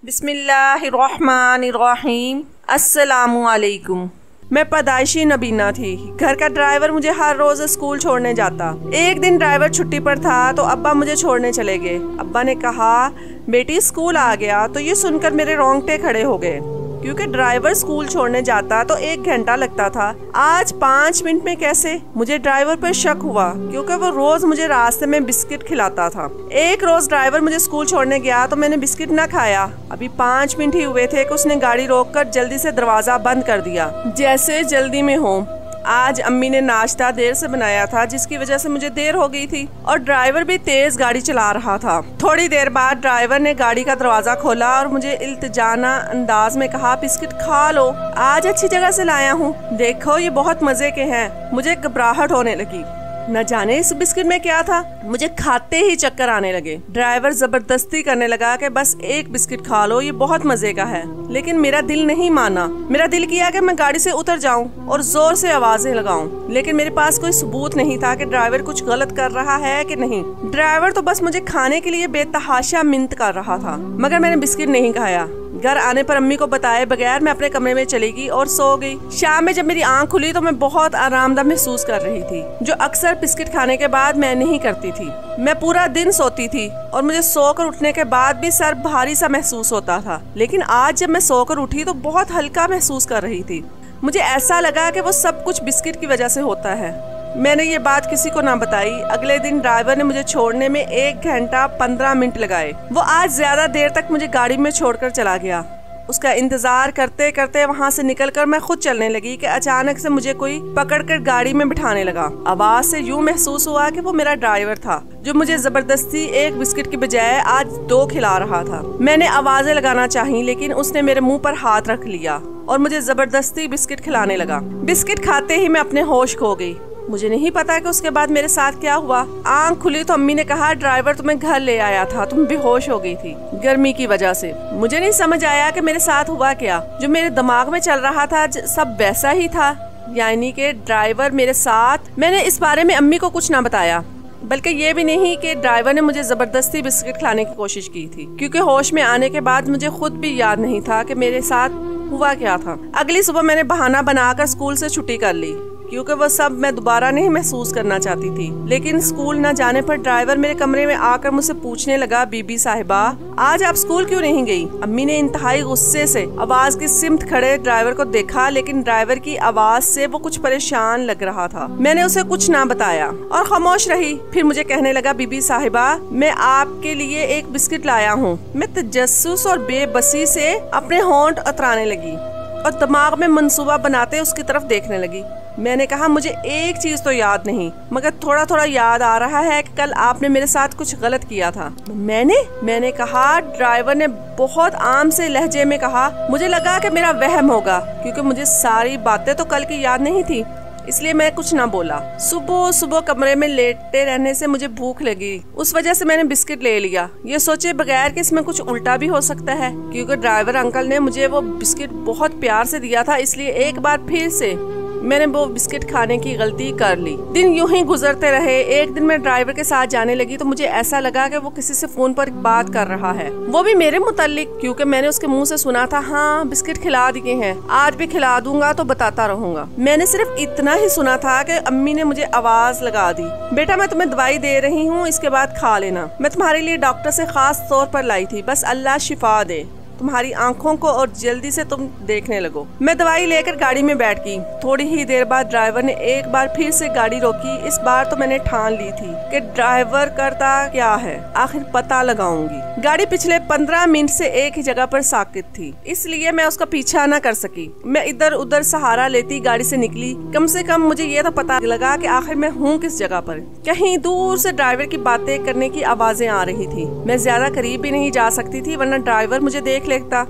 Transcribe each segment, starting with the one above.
बिस्मिल्लाहिर्रहमानिर्रहीम। अस्सलामुअलैकुम। मैं पैदाइशी नबीना थी। घर का ड्राइवर मुझे हर रोज स्कूल छोड़ने जाता। एक दिन ड्राइवर छुट्टी पर था तो अब्बा मुझे छोड़ने चले गए। अब्बा ने कहा बेटी स्कूल आ गया, तो ये सुनकर मेरे रोंगटे खड़े हो गए, क्योंकि ड्राइवर स्कूल छोड़ने जाता तो 1 घंटा लगता था, आज 5 मिनट में कैसे। मुझे ड्राइवर पर शक हुआ, क्योंकि वो रोज मुझे रास्ते में बिस्किट खिलाता था। एक रोज ड्राइवर मुझे स्कूल छोड़ने गया तो मैंने बिस्किट न खाया। अभी 5 मिनट ही हुए थे कि उसने गाड़ी रोककर जल्दी से दरवाजा बंद कर दिया, जैसे जल्दी में हो। आज अम्मी ने नाश्ता देर से बनाया था, जिसकी वजह से मुझे देर हो गई थी, और ड्राइवर भी तेज गाड़ी चला रहा था। थोड़ी देर बाद ड्राइवर ने गाड़ी का दरवाजा खोला और मुझे इल्तिजाना अंदाज में कहा बिस्किट खा लो, आज अच्छी जगह से लाया हूँ, देखो ये बहुत मजे के हैं। मुझे घबराहट होने लगी, न जाने इस बिस्किट में क्या था। मुझे खाते ही चक्कर आने लगे। ड्राइवर जबरदस्ती करने लगा कि बस 1 बिस्किट खा लो, ये बहुत मजे का है। लेकिन मेरा दिल नहीं माना। मेरा दिल किया कि मैं गाड़ी से उतर जाऊं और जोर से आवाजें लगाऊं, लेकिन मेरे पास कोई सबूत नहीं था कि ड्राइवर कुछ गलत कर रहा है कि नहीं। ड्राइवर तो बस मुझे खाने के लिए बेतहाशा मिन्नत कर रहा था, मगर मैंने बिस्किट नहीं खाया। घर आने पर अम्मी को बताए बगैर मैं अपने कमरे में चली गई और सो गई। शाम में जब मेरी आंख खुली तो मैं बहुत आरामदायक महसूस कर रही थी, जो अक्सर बिस्किट खाने के बाद मैं नहीं करती थी। मैं पूरा दिन सोती थी और मुझे सोकर उठने के बाद भी सर भारी सा महसूस होता था, लेकिन आज जब मैं सोकर उठी तो बहुत हल्का महसूस कर रही थी। मुझे ऐसा लगा कि वो सब कुछ बिस्किट की वजह से होता है। मैंने ये बात किसी को ना बताई। अगले दिन ड्राइवर ने मुझे छोड़ने में 1 घंटा 15 मिनट लगाए। वो आज ज्यादा देर तक मुझे गाड़ी में छोड़कर चला गया। उसका इंतजार करते करते वहाँ से निकलकर मैं खुद चलने लगी कि अचानक से मुझे कोई पकड़कर गाड़ी में बिठाने लगा। आवाज से यूं महसूस हुआ कि वो मेरा ड्राइवर था, जो मुझे जबरदस्ती 1 बिस्किट की बजाय आज 2 खिला रहा था। मैंने आवाजें लगाना चाही, लेकिन उसने मेरे मुंह पर हाथ रख लिया और मुझे जबरदस्ती बिस्किट खिलाने लगा। बिस्किट खाते ही मैं अपने होश खो गई। मुझे नहीं पता कि उसके बाद मेरे साथ क्या हुआ। आंख खुली तो अम्मी ने कहा ड्राइवर तुम्हें घर ले आया था, तुम बेहोश हो गई थी गर्मी की वजह से। मुझे नहीं समझ आया कि मेरे साथ हुआ क्या। जो मेरे दिमाग में चल रहा था सब वैसा ही था, यानी कि ड्राइवर मेरे साथ। मैंने इस बारे में अम्मी को कुछ ना बताया, बल्कि ये भी नहीं कि ड्राइवर ने मुझे जबरदस्ती बिस्किट खिलाने की कोशिश की थी, क्योंकि होश में आने के बाद मुझे खुद भी याद नहीं था कि मेरे साथ हुआ क्या था। अगली सुबह मैंने बहाना बनाकर स्कूल से छुट्टी कर ली, क्योंकि वो सब मैं दोबारा नहीं महसूस करना चाहती थी। लेकिन स्कूल न जाने पर ड्राइवर मेरे कमरे में आकर मुझसे पूछने लगा बीबी साहिबा आज आप स्कूल क्यों नहीं गई। अम्मी ने इंतहाई गुस्से से आवाज की सिमत खड़े ड्राइवर को देखा, लेकिन ड्राइवर की आवाज से वो कुछ परेशान लग रहा था। मैंने उसे कुछ ना बताया और खामोश रही। फिर मुझे कहने लगा बीबी साहिबा मैं आपके लिए 1 बिस्किट लाया हूँ। मैं तजस्सुस और बेबसी से अपने होंठ अतराने लगी और दिमाग में मंसूबा बनाते उसकी तरफ देखने लगी। मैंने कहा मुझे एक चीज तो याद नहीं, मगर थोड़ा थोड़ा याद आ रहा है कि कल आपने मेरे साथ कुछ गलत किया था। मैंने कहा। ड्राइवर ने बहुत आम से लहजे में कहा। मुझे लगा कि मेरा वहम होगा, क्योंकि मुझे सारी बातें तो कल की याद नहीं थी, इसलिए मैं कुछ ना बोला। सुबह सुबह कमरे में लेटे रहने से मुझे भूख लगी, उस वजह से मैंने बिस्किट ले लिया, ये सोचे बगैर कि इसमें कुछ उल्टा भी हो सकता है, क्योंकि ड्राइवर अंकल ने मुझे वो बिस्किट बहुत प्यार से दिया था। इसलिए एक बार फिर से मैंने वो बिस्किट खाने की गलती कर ली। दिन यूं ही गुजरते रहे। एक दिन मैं ड्राइवर के साथ जाने लगी तो मुझे ऐसा लगा कि वो किसी से फोन पर बात कर रहा है, वो भी मेरे मुतालिक, क्योंकि मैंने उसके मुंह से सुना था हाँ बिस्किट खिला दिए हैं, आज भी खिला दूंगा तो बताता रहूंगा। मैंने सिर्फ इतना ही सुना था कि अम्मी ने मुझे आवाज लगा दी, बेटा मैं तुम्हें दवाई दे रही हूँ, इसके बाद खा लेना। मैं तुम्हारे लिए डॉक्टर से खास तौर पर लाई थी, बस अल्लाह शिफा दे तुम्हारी आंखों को और जल्दी से तुम देखने लगो। मैं दवाई लेकर गाड़ी में बैठ गई। थोड़ी ही देर बाद ड्राइवर ने एक बार फिर से गाड़ी रोकी। इस बार तो मैंने ठान ली थी कि ड्राइवर करता क्या है, आखिर पता लगाऊंगी। गाड़ी पिछले 15 मिनट से एक ही जगह पर साकित थी, इसलिए मैं उसका पीछा न कर सकी। मैं इधर उधर सहारा लेती गाड़ी से निकली। कम से कम मुझे ये तो पता लगा कि आखिर मैं हूँ किस जगह पर। कहीं दूर से ड्राइवर की बातें करने की आवाजें आ रही थी। मैं ज्यादा करीब भी नहीं जा सकती थी, वरना ड्राइवर मुझे देख लेता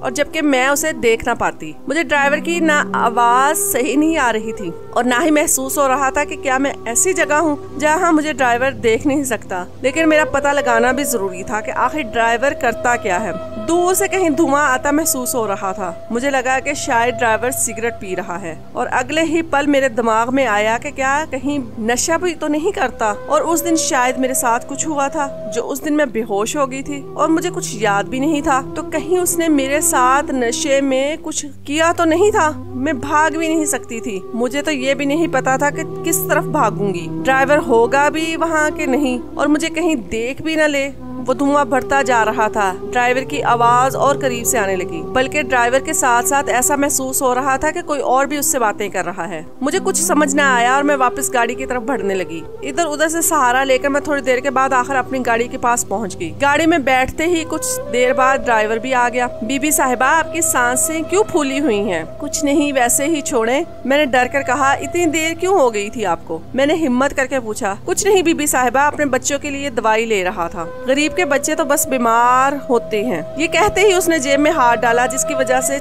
और जबकि मैं उसे देख ना पाती। मुझे ड्राइवर की ना आवाज सही नहीं आ रही थी और ना ही महसूस हो रहा था कि क्या मैं ऐसी जगह हूँ जहाँ मुझे ड्राइवर देख नहीं सकता। लेकिन मेरा पता लगाना भी जरूरी था कि आखिर ड्राइवर करता क्या है। दूर से कहीं धुआं आता महसूस हो रहा था। मुझे लगा कि शायद ड्राइवर सिगरेट पी रहा है और अगले ही पल मेरे दिमाग में आया कि क्या कहीं नशा भी तो नहीं करता। और उस दिन शायद मेरे साथ कुछ हुआ था जो उस दिन मैं बेहोश हो गई थी और मुझे कुछ याद भी नहीं था। तो कहीं उसने मेरे साथ नशे में कुछ किया तो नहीं था। मैं भाग भी नहीं सकती थी। मुझे तो ये भी नहीं पता था कि किस तरफ भागूंगी, ड्राइवर होगा भी वहाँ के नहीं और मुझे कहीं देख भी न ले। वो धुआं बढ़ता जा रहा था। ड्राइवर की आवाज और करीब से आने लगी, बल्कि ड्राइवर के साथ साथ ऐसा महसूस हो रहा था कि कोई और भी उससे बातें कर रहा है। मुझे कुछ समझ न आया और मैं वापस गाड़ी की तरफ बढ़ने लगी। इधर उधर से सहारा लेकर मैं थोड़ी देर के बाद आखिर अपनी गाड़ी के पास पहुंच गई। गाड़ी में बैठते ही कुछ देर बाद ड्राइवर भी आ गया। बीबी साहिबा, आपकी सांसें क्यों फूली हुई हैं? कुछ नहीं, वैसे ही छोड़े, मैंने डर कर कहा। इतनी देर क्यों हो गई थी आपको? मैंने हिम्मत करके पूछा। कुछ नहीं बीबी साहिबा, अपने बच्चों के लिए दवाई ले रहा था। गरीब के बच्चे तो बस बीमार होते हैं। ये कहते ही उसने जेब में हाथ डाला, जिसकी वजह से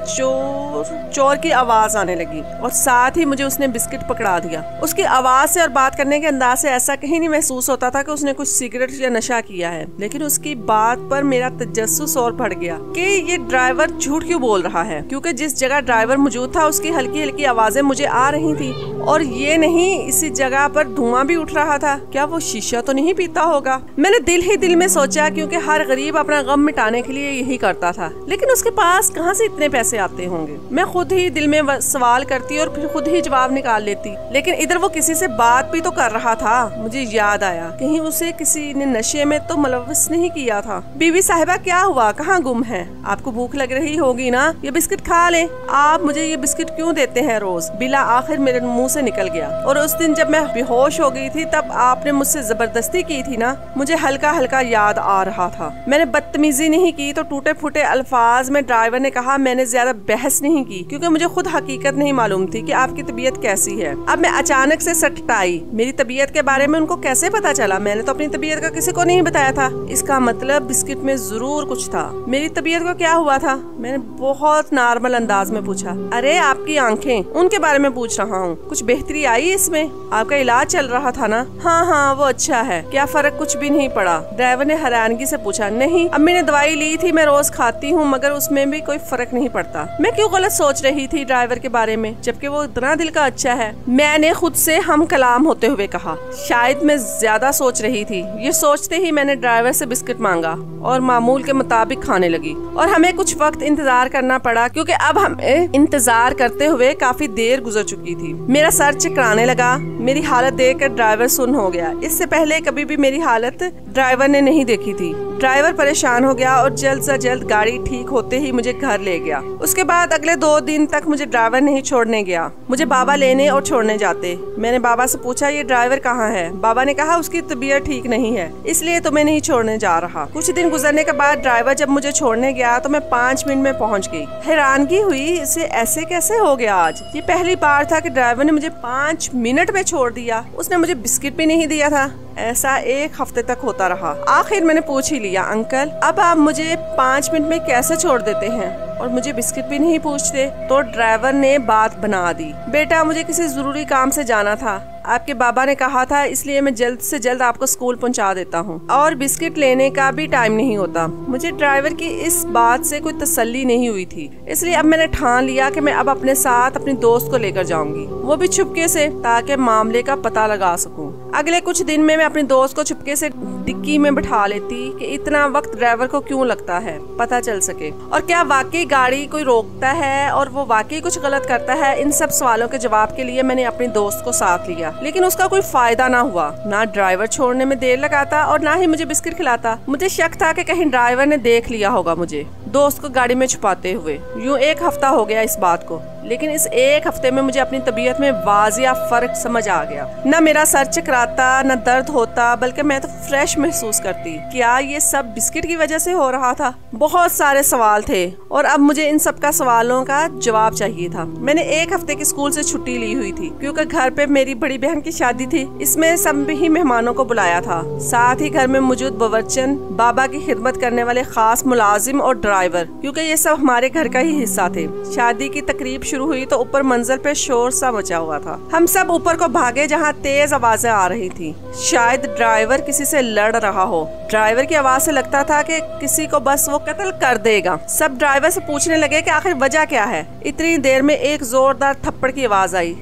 चोर की आवाज आने लगी और साथ ही मुझे उसने बिस्किट पकड़ा दिया। उसकी आवाज से और बात करने के अंदाज से ऐसा कहीं नहीं महसूस होता था कि उसने कुछ सिगरेट या नशा किया है। लेकिन उसकी बात पर मेरा तजस्सुस और बढ़ गया कि ये ड्राइवर झूठ क्यों बोल रहा है, क्योंकि जिस जगह ड्राइवर मौजूद था उसकी हल्की हल्की आवाजें मुझे आ रही थी और ये नहीं, इसी जगह पर धुआं भी उठ रहा था। क्या वो शीशा तो नहीं पीता होगा? मैंने दिल ही दिल में सोचा, क्योंकि हर गरीब अपना गम मिटाने के लिए यही करता था। लेकिन उसके पास कहाँ से इतने पैसे आते होंगे? मैं खुद ही दिल में सवाल करती और फिर खुद ही जवाब निकाल लेती। लेकिन इधर वो किसी से बात भी तो कर रहा था। मुझे याद आया, कहीं उसे किसी ने नशे में तो मुलव्वस नहीं किया था। बीवी साहिबा, क्या हुआ? कहाँ गुम है? आपको भूख लग रही होगी ना, ये बिस्किट खा ले। आप मुझे ये बिस्किट क्यों देते हैं रोज? बिला आखिर मेरे मुंह से निकल गया। और उस दिन जब मैं बेहोश हो गई थी तब आपने मुझसे जबरदस्ती की थी ना, मुझे हल्का हल्का याद आ रहा था। मैंने बदतमीजी नहीं की तो टूटे फूटे अल्फाज में ड्राइवर ने कहा। मैंने ज्यादा बहस नहीं की क्योंकि मुझे खुद हकीकत नहीं मालूम थी कि आपकी तबीयत कैसी है। अब मैं अचानक से सटटाई। मेरी तबीयत के बारे में उनको कैसे पता चला? मैंने तो अपनी तबीयत का किसी को नहीं बताया था। इसका मतलब बिस्किट में जरूर कुछ था। मेरी तबीयत को क्या हुआ था? मैंने बहुत नॉर्मल अंदाज में पूछा। अरे आपकी आंखें, उनके बारे में पूछ रहा हूँ। कुछ बेहतरी आई इसमें? आपका इलाज चल रहा था ना? हाँ हाँ, वो अच्छा है। क्या फर्क? कुछ भी नहीं पड़ा? ड्राइवर ने हैरानगी से पूछा। नहीं, अम्मी ने दवाई ली थी, मैं रोज खाती हूँ, मगर उसमें भी कोई फर्क नहीं पड़ता। मैं क्यों गलत सोच रही थी ड्राइवर के बारे में, जबकि वो इतना दिल का अच्छा है? मैंने खुद से हम कलाम होते हुए कहा। शायद मैं ज्यादा सोच रही थी। ये सोचते ही मैंने ड्राइवर से बिस्किट मांगा और मामूल के मुताबिक खाने लगी। और हमें कुछ वक्त इंतजार करना पड़ा क्योंकि अब हमें इंतजार करते हुए काफी देर गुजर चुकी थी। मेरा सर चकराने लगा। मेरी हालत देखकर ड्राइवर सुन्न हो गया। इससे पहले कभी भी मेरी हालत ड्राइवर ने नहीं देखी थी। ड्राइवर परेशान हो गया और जल्द से जल्द गाड़ी ठीक होते ही मुझे घर ले गया। उसके बाद अगले 2 दिन तक मुझे ड्राइवर नहीं छोड़ने गया। मुझे बाबा लेने और छोड़ने जाते। मैंने बाबा से पूछा, ये ड्राइवर कहाँ है? बाबा ने कहा, उसकी तबीयत ठीक नहीं है, इसलिए तुम्हें नहीं छोड़ने जा रहा। कुछ दिन गुजरने के बाद ड्राइवर जब मुझे छोड़ने गया तो मैं 5 मिनट में पहुँच गई। हैरानगी हुई, इसे ऐसे कैसे हो गया आज? ये पहली बार था कि ड्राइवर ने मुझे 5 मिनट में छोड़ दिया। उसने मुझे बिस्किट भी नहीं दिया था। ऐसा 1 हफ्ते तक होता रहा। आखिर मैंने पूछ ही लिया, अंकल अब आप मुझे 5 मिनट में कैसे छोड़ देते हैं और मुझे बिस्किट भी नहीं पूछते? तो ड्राइवर ने बात बना दी। बेटा, मुझे किसी जरूरी काम से जाना था, आपके बाबा ने कहा था, इसलिए मैं जल्द से जल्द आपको स्कूल पहुंचा देता हूं और बिस्किट लेने का भी टाइम नहीं होता। मुझे ड्राइवर की इस बात से कोई तसल्ली नहीं हुई थी, इसलिए अब मैंने ठान लिया कि मैं अब अपने साथ अपनी दोस्त को लेकर जाऊंगी, वो भी छुपके से, ताकि मामले का पता लगा सकूं। अगले कुछ दिन में मैं अपनी दोस्त को छुपके से डिक्की में बिठा लेती कि इतना वक्त ड्राइवर को क्यों लगता है, पता चल सके। और क्या वाकई गाड़ी कोई रोकता है और वो वाकई कुछ गलत करता है? इन सब सवालों के जवाब के लिए मैंने अपनी दोस्त को साथ लिया, लेकिन उसका कोई फायदा ना हुआ। ना ड्राइवर छोड़ने में देर लगाता और ना ही मुझे बिस्किट खिलाता। मुझे शक था कि कहीं ड्राइवर ने देख लिया होगा मुझे दोस्त को गाड़ी में छुपाते हुए। यूं 1 हफ्ता हो गया इस बात को, लेकिन इस एक हफ्ते में मुझे अपनी तबीयत में वाजिया फर्क समझ आ गया। न मेरा सर चकराता, न दर्द होता, बल्कि मैं तो फ्रेश महसूस करती। क्या ये सब बिस्किट की वजह से हो रहा था? बहुत सारे सवाल थे और अब मुझे इन सब का सवालों का जवाब चाहिए था। मैंने एक हफ्ते की स्कूल से छुट्टी ली हुई थी क्योंकि घर पे मेरी बड़ी बहन की शादी थी। इसमें सभी मेहमानों को बुलाया था, साथ ही घर में मौजूद बवर्चन, बाबा की खिदमत करने वाले खास मुलाजिम और ड्राइवर, क्योंकि ये सब हमारे घर का ही हिस्सा थे। शादी की तकरीब शुरू हुई तो ऊपर मंजिल पे शोर सा मचा हुआ था। हम सब ऊपर को भागे जहाँ तेज आवाजें आ रही थी। शायद ड्राइवर किसी से लड़ रहा हो। ड्राइवर की आवाज से लगता था कि किसी को बस वो कत्ल कर देगा। सब ड्राइवर से पूछने लगे कि आखिर वजह क्या है। इतनी देर में एक जोरदार थप्पड़ की आवाज आई।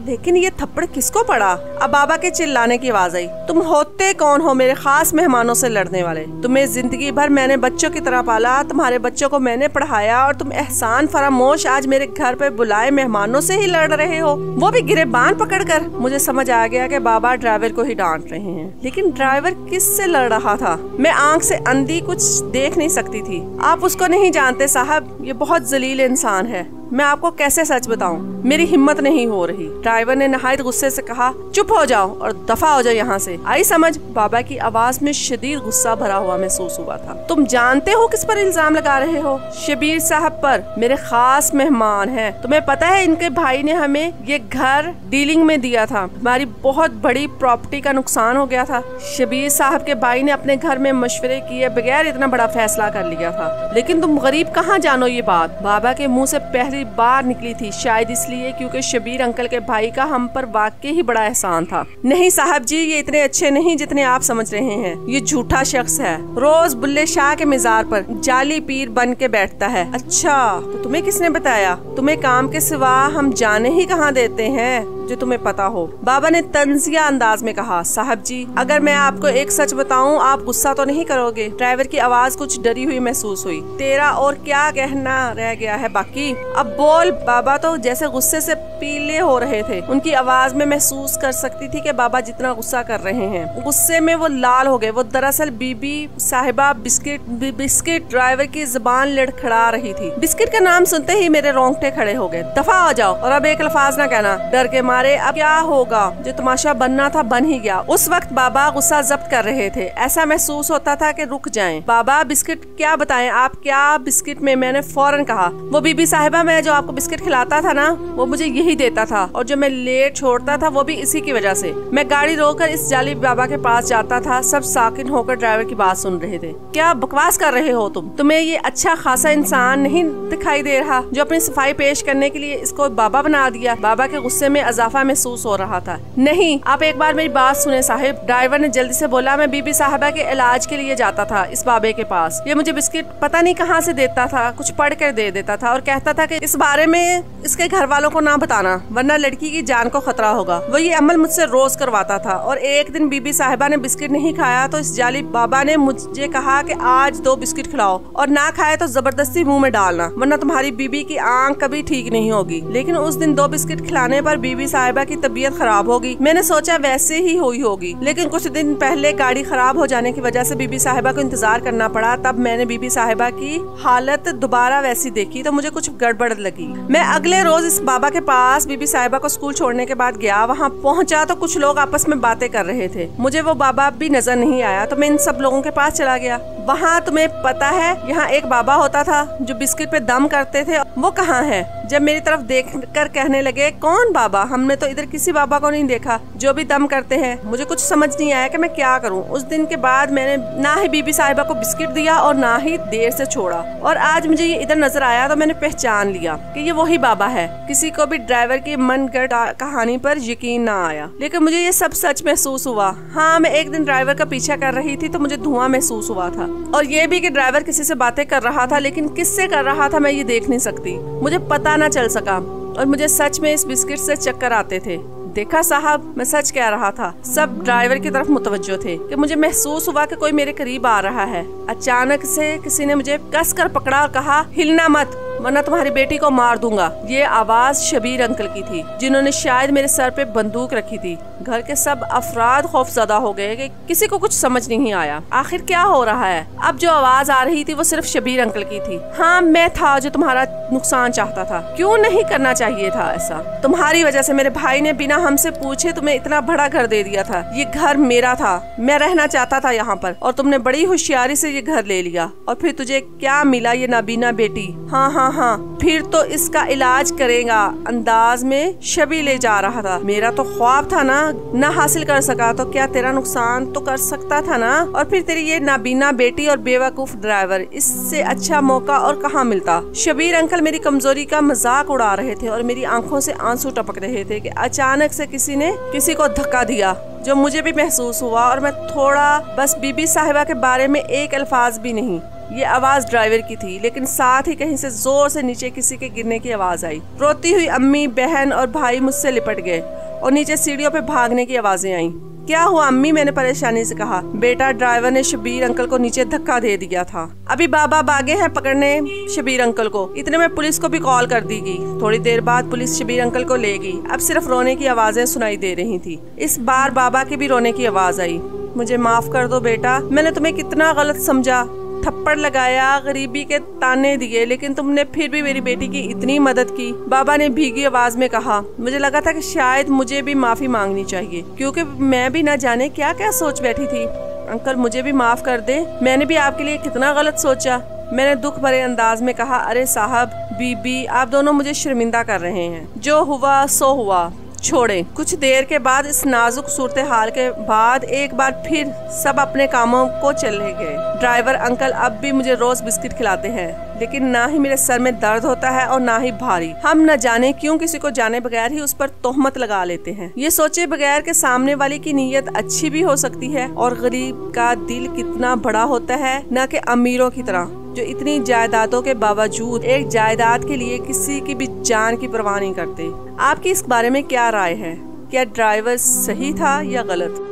लेकिन ये थप्पड़ किसको पड़ा? अब बाबा के चिल्लाने की आवाज आई। तुम होते कौन हो मेरे खास मेहमानों से लड़ने वाले? तुम्हें जिंदगी भर मैंने बच्चों की तरह पाला, तुम्हारे बच्चों को मैंने पढ़ाया और तुम एहसान फरामोश आज मेरे घर पे बुलाए मेहमानों से ही लड़ रहे हो, वो भी गिरेबान पकड़कर। मुझे समझ आ गया कि बाबा ड्राइवर को ही डांट रहे हैं, लेकिन ड्राइवर किससे लड़ रहा था? मैं आंख से अंधी कुछ देख नहीं सकती थी। आप उसको नहीं जानते साहब, ये बहुत जलील इंसान है। मैं आपको कैसे सच बताऊं? मेरी हिम्मत नहीं हो रही। ड्राइवर ने नहायत गुस्से से कहा, चुप हो जाओ और दफा हो जाओ यहाँ से। आई समझ? बाबा की आवाज में शदीद गुस्सा भरा हुआ महसूस हुआ था। तुम जानते हो किस पर इल्जाम लगा रहे हो? शबीर साहब पर, मेरे खास मेहमान हैं। तुम्हें पता है इनके भाई ने हमें ये घर डीलिंग में दिया था, हमारी बहुत बड़ी प्रॉपर्टी का नुकसान हो गया था। शबीर साहब के भाई ने अपने घर में मशवरे किए बगैर इतना बड़ा फैसला कर लिया था। लेकिन तुम गरीब कहाँ जानो ये बात बाबा के मुँह से पहली बार निकली थी, शायद इसलिए क्योंकि शबीर अंकल के भाई का हम पर वाकई ही बड़ा एहसान था। नहीं साहब जी, ये इतने अच्छे नहीं जितने आप समझ रहे हैं। ये झूठा शख्स है, रोज बुल्ले शाह के मज़ार पर जाली पीर बन के बैठता है। अच्छा, तो तुम्हें किसने बताया? तुम्हें काम के सिवा हम जाने ही कहाँ देते हैं जो तुम्हें पता हो? बाबा ने तंजिया अंदाज में कहा। साहब जी, अगर मैं आपको एक सच बताऊं, आप गुस्सा तो नहीं करोगे? ड्राइवर की आवाज कुछ डरी हुई महसूस हुई। तेरा और क्या कहना रह गया है बाकी? अब बोल। बाबा तो जैसे गुस्से से पीले हो रहे थे। उनकी आवाज में महसूस कर सकती थी कि बाबा जितना गुस्सा कर रहे हैं, गुस्से में वो लाल हो गए। वो दरअसल बीबी साहिबा बिस्किट ड्राइवर की जुबान लड़खड़ा रही थी। बिस्किट का नाम सुनते ही मेरे रोंगटे खड़े हो गए। दफा हो जाओ और अब एक लफ्ज ना कहना। डर के मारे अब क्या होगा? जो तमाशा बनना था बन ही गया। उस वक्त बाबा गुस्सा जब्त कर रहे थे। ऐसा महसूस होता था कि रुक जाएं। बाबा, बिस्किट क्या बताएं आप? क्या बिस्किट में? मैंने फौरन कहा। वो बीबी साहिबा, मैं जो आपको बिस्किट खिलाता था ना, वो मुझे यही देता था, और जो मैं लेट छोड़ता था वो भी इसी की वजह से। मैं गाड़ी रोककर इस जाली बाबा के पास जाता था। सब साकिन होकर ड्राइवर की बात सुन रहे थे। क्या बकवास कर रहे हो तुम? तुम्हें ये अच्छा खासा इंसान नहीं दिखाई दे रहा जो अपनी सफाई पेश करने के लिए इसको बाबा बना दिया? बाबा के गुस्से में इजाफा महसूस हो रहा था। नहीं, आप एक बार मेरी बात सुने साहिब। ड्राइवर ने जल्दी से बोला। मैं बीबी साहिबा के इलाज के लिए जाता था इस बाबे के पास। ये मुझे बिस्किट पता नहीं कहाँ से देता था, कुछ पढ़ कर दे देता था और कहता था कि इस बारे में इसके घर वालों को ना बताना, वरना लड़की की जान को खतरा होगा। वो ये अमल मुझसे रोज करवाता था। और एक दिन बीबी साहिबा ने बिस्किट नहीं खाया तो इस जाली बाबा ने मुझे कहा कि आज 2 बिस्किट खिलाओ और ना खाए तो जबरदस्ती मुंह में डालना, वरना तुम्हारी बीबी की आंख कभी ठीक नहीं होगी। लेकिन उस दिन 2 बिस्किट खिलाने पर बीबी साहिबा की तबीयत खराब हो गई। मैंने सोचा वैसे ही हुई होगी, लेकिन कुछ दिन पहले गाड़ी खराब हो जाने की वजह से बीबी साहिबा को इंतजार करना पड़ा। तब मैंने बीबी साहिबा की हालत दोबारा वैसी देखी तो मुझे कुछ गड़बड़ लगी। मैं अगले रोज इस बाबा के पास बीबी साहिबा को स्कूल छोड़ने के बाद गया। वहाँ पहुँचा तो कुछ लोग आपस में बातें कर रहे थे। मुझे वो बाबा भी नजर नहीं आया तो मैं इन सब लोगों के पास चला गया। वहाँ तुम्हें पता है, यहाँ एक बाबा होता था जो बिस्किट पे दम करते थे। वो कहाँ है? जब मेरी तरफ देखकर कहने लगे, कौन बाबा? हमने तो इधर किसी बाबा को नहीं देखा जो भी दम करते हैं। मुझे कुछ समझ नहीं आया कि मैं क्या करूं। उस दिन के बाद मैंने ना ही बीबी साहिबा को बिस्किट दिया और ना ही देर से छोड़ा। और आज मुझे ये इधर नजर आया तो मैंने पहचान लिया कि ये वही बाबा है। किसी को भी ड्राइवर की मनगढ़ कहानी पर यकीन ना आया, लेकिन मुझे ये सब सच महसूस हुआ। हाँ, मैं एक दिन ड्राइवर का पीछा कर रही थी तो मुझे धुआं महसूस हुआ था, और ये भी कि ड्राइवर किसी से बातें कर रहा था, लेकिन किससे कर रहा था मैं ये देख नहीं सकती। मुझे पता ना चल सका और मुझे सच में इस बिस्किट से चक्कर आते थे। देखा साहब, मैं सच कह रहा था। सब ड्राइवर की तरफ मुतवज्जो थे कि मुझे महसूस हुआ कि कोई मेरे करीब आ रहा है। अचानक से किसी ने मुझे कसकर पकड़ा और कहा, हिलना मत वरना तुम्हारी बेटी को मार दूंगा। ये आवाज शबीर अंकल की थी, जिन्होंने शायद मेरे सर पे बंदूक रखी थी। घर के सब अफराद खौफजदा हो गए कि किसी को कुछ समझ नहीं आया आखिर क्या हो रहा है। अब जो आवाज आ रही थी वो सिर्फ शबीर अंकल की थी। हाँ, मैं था जो तुम्हारा नुकसान चाहता था। क्यों नहीं करना चाहिए था ऐसा? तुम्हारी वजह से मेरे भाई ने बिना हमसे पूछे तुम्हें इतना बड़ा घर दे दिया था। ये घर मेरा था, मैं रहना चाहता था यहाँ पर, और तुमने बड़ी होशियारी से ये घर ले लिया। और फिर तुझे क्या मिला? ये नाबीना बेटी। हाँ हाँ हाँ, फिर तो इसका इलाज करेगा अंदाज में शबी ले जा रहा था। मेरा तो ख्वाब था ना हासिल कर सका तो क्या तेरा नुकसान तो कर सकता था ना। और फिर तेरी ये नाबीना बेटी और बेवकूफ ड्राइवर, इससे अच्छा मौका और कहाँ मिलता। शबीर अंकल मेरी कमजोरी का मजाक उड़ा रहे थे और मेरी आंखों से आंसू टपक रहे थे कि अचानक से किसी ने किसी को धक्का दिया, जो मुझे भी महसूस हुआ। और मैं थोड़ा बस बीबी साहिबा के बारे में एक अल्फाज भी नहीं। ये आवाज ड्राइवर की थी, लेकिन साथ ही कहीं से जोर से नीचे किसी के गिरने की आवाज आई। रोती हुई अम्मी, बहन और भाई मुझसे लिपट गए और नीचे सीढ़ियों पे भागने की आवाजें आईं। क्या हुआ अम्मी? मैंने परेशानी से कहा। बेटा, ड्राइवर ने शबीर अंकल को नीचे धक्का दे दिया था। अभी बाबा भागे हैं पकड़ने शबीर अंकल को। इतने में पुलिस को भी कॉल कर दी गई। थोड़ी देर बाद पुलिस शबीर अंकल को ले गई। अब सिर्फ रोने की आवाजें सुनाई दे रही थी। इस बार बाबा की भी रोने की आवाज आई। मुझे माफ कर दो बेटा, मैंने तुम्हें कितना गलत समझा, थप्पड़ लगाया, गरीबी के ताने दिए, लेकिन तुमने फिर भी मेरी बेटी की इतनी मदद की। बाबा ने भीगी आवाज में कहा। मुझे लगा था कि शायद मुझे भी माफी मांगनी चाहिए, क्योंकि मैं भी न जाने क्या क्या सोच बैठी थी। अंकल, मुझे भी माफ कर दे, मैंने भी आपके लिए कितना गलत सोचा। मैंने दुख भरे अंदाज में कहा। अरे साहब, बीबी, आप दोनों मुझे शर्मिंदा कर रहे हैं। जो हुआ सो हुआ, छोड़े। कुछ देर के बाद इस नाजुक सूरत हाल के बाद एक बार फिर सब अपने कामों को चले गए। ड्राइवर अंकल अब भी मुझे रोज बिस्किट खिलाते हैं, लेकिन ना ही मेरे सर में दर्द होता है और ना ही भारी। हम न जाने क्यों किसी को जाने बगैर ही उस पर तोहमत लगा लेते हैं, ये सोचे बगैर कि सामने वाले की नीयत अच्छी भी हो सकती है। और गरीब का दिल कितना बड़ा होता है, न कि अमीरों की तरह जो इतनी जायदादों के बावजूद एक जायदाद के लिए किसी की भी जान की परवाह नहीं करते। आपकी इस बारे में क्या राय है? क्या ड्राइवर सही था या गलत?